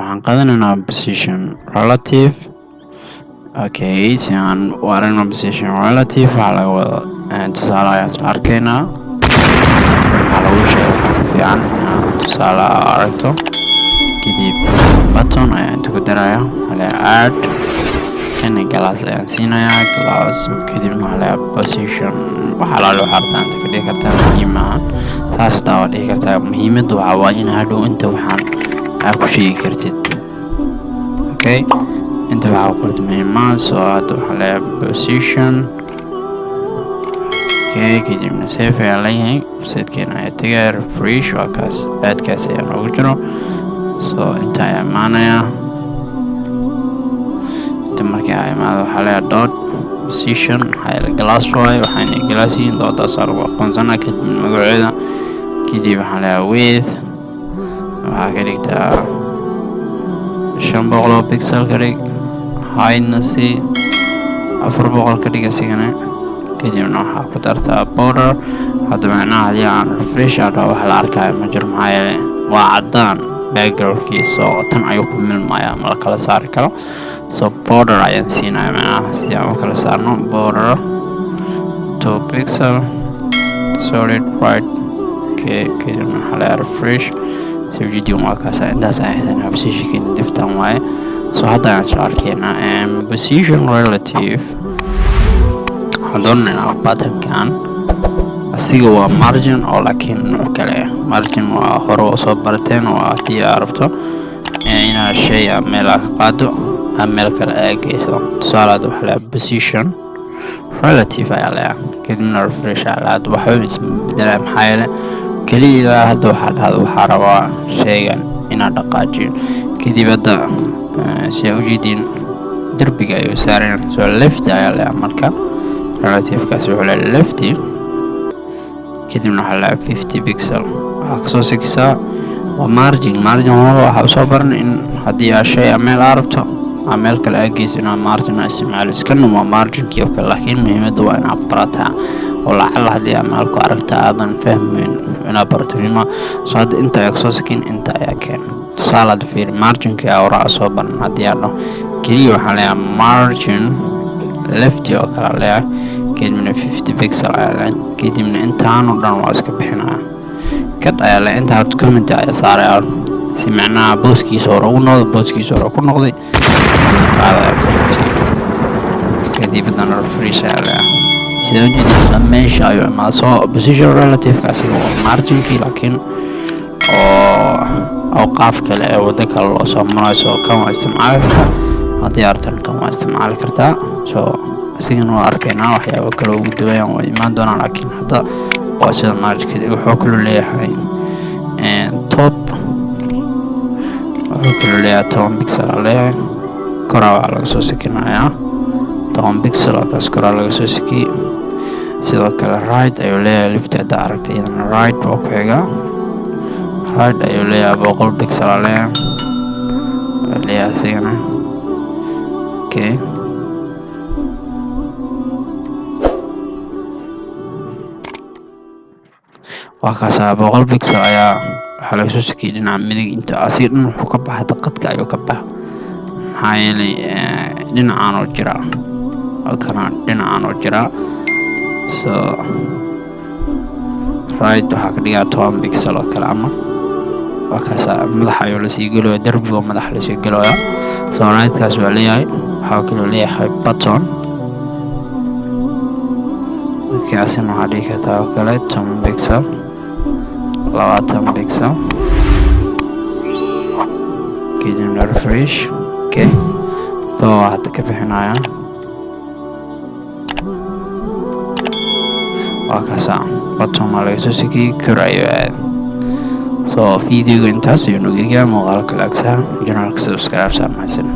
waxaan qaadanaynaa position relative. Okay, si aan u aragno position relative waxaa laga wado tusaale ayaan isla arkaynaa. waxaa lagu sheegay waxa ka fiican inaad tusaale aragto kadib button ayaan inta ku daraya add kana glass ayaan siinayaa glass kadibna position waxaa la xartaan ka dhigi kartaa muhiim ah taas taa dhigi kartaa muhiimaddu waxa waa in hadhow inta waxaan aad ku sheegi kartid. Okay, inta waxaa ku qortay muhiim ah soo hadda waxaa position. Okay, kadibna save ayaa leeyahay websitekeena ayaa tagaya refresh waa kaas aadkaas ayaa noogu jiro soo inta ayaa imaanaya inta markii ay imaado waxaa leeyahay dot position waxaa glass waaye waxayna glassiin doodaas lagu aqoonsanaa kadib magaceeda kadib waxaa leeyahay width waxaa ka dhigtaa 500 pixel ka dhig height-na si 400 ka dhig asigana kadibna waxaa ku dartaa border. hadda macnaha haddii aan refresh aadho waxa la arkayo ma jiro maxaa yeelay waa caddaan backgroundkiisa oo tan ayuu ku milmayaa ma la kala saari karo so border ayaan siinaya macnaha si aan u kala saarno border 2 pixel solid white. Okay, kadibna waxaa la refresh si video waa kaasa intaas ayaan positionkeena diftaan waaye so hadda ayaan isla arkaynaa position relative. doonayna buttonkan asiga waa margin oo laakiin nooc kale margin waa hore oo soo barateen oo haddii aad rabto inaad shay meel ka qaado meel kale aad geyso tusaale waxaa la position relative ayaa la kadibna refresh ayaa la waxba isbedelay maxaa yeelay kaliya hadda waxaa rabaa shaygan inaad dhaqaajiyo kadib hadda si aad u jeedin darbiga ayuu saaran soo left ayaa la marka relative kaas wuxuu leeyahay lefty kadibna waxaa la 50 pixel waxaa kasoo sikisaa waa margin hore waxaa usoo baran in haddii aad shay meel aad rabto meel kale aad geyso inaad margin isticmaalo iskana waa marginkii oo kale laakiin muhiimadda waa inaad barataa oo lacala haddii aad meel ku aragta aadan fahmayn inaad barato rima soo hadda inta ayaa kasoo sikin inta ayaa keen tusaale hadda fiiri marginkii aa hore soo baran haddii aad dhaho keliya waxaa leeyahay margin lefty oo kale leeyahay kadibna 50 pixel ayaa kadibna intaan oo dhan waa iska bixinaya kad ayaa la inta hada comment ayaa saaraya si macnaha booskiisa hore ugu noqdo booskiisa hore ku noqday kadib haddana refresh ayaa leeyahay sidoo jeedina meesha ayuu imaado soo position relative kaasiga waa marginkii laakiin oo qaaf kale ee waddo kale loo soo marayso kan waa isticmaali kartaa haddii artan kan waa isticmaali kartaa soo asigana waa arkaynaa waxyaabo kale ugu duwayaan waa imaan doonaan laakiin hadda waa sida margin wuxuu kaloo leeyahay top wuxuu kaloo leeyahay 10 pixel leeyahay koraa waa laga soo sikinayaa 10 pixel kaas koraa laga soo sikiyay sidoo kale right ayuu leeyahay left hadda aragtay iyadana right waa ku xiga right ayuu leeyahay 100 pixel leeyahay asigana okay waa kaas 100 pixel ayaa waxaa laga soo sikiyay dhinaca midig inta asiga dhan wuxuu ka baxay daqiiqadka ayuu ka baxay maxaa yeelay dhinacaan oo jira kana dhinacaan oo jira so right waxaa ka dhigaa 10 pixel oo kale ama waa kaas madaxa ayuu lasii gelaya darbiga madaxa lasii gelaya so right kaas waa leeyahay waxaa kaloo leeyahay button kaasina waxaa dhigi kartaa oo kale 10 pixel 20 pixel kadibna refresh. Okay, soo hadda ka bixinaya waa kaasa button laga soo sikiyay kor ayuu aad soo videoga intaas ayuu nagu egaa muuqaalka laagsaa janaalka subscribe saar mahadsan.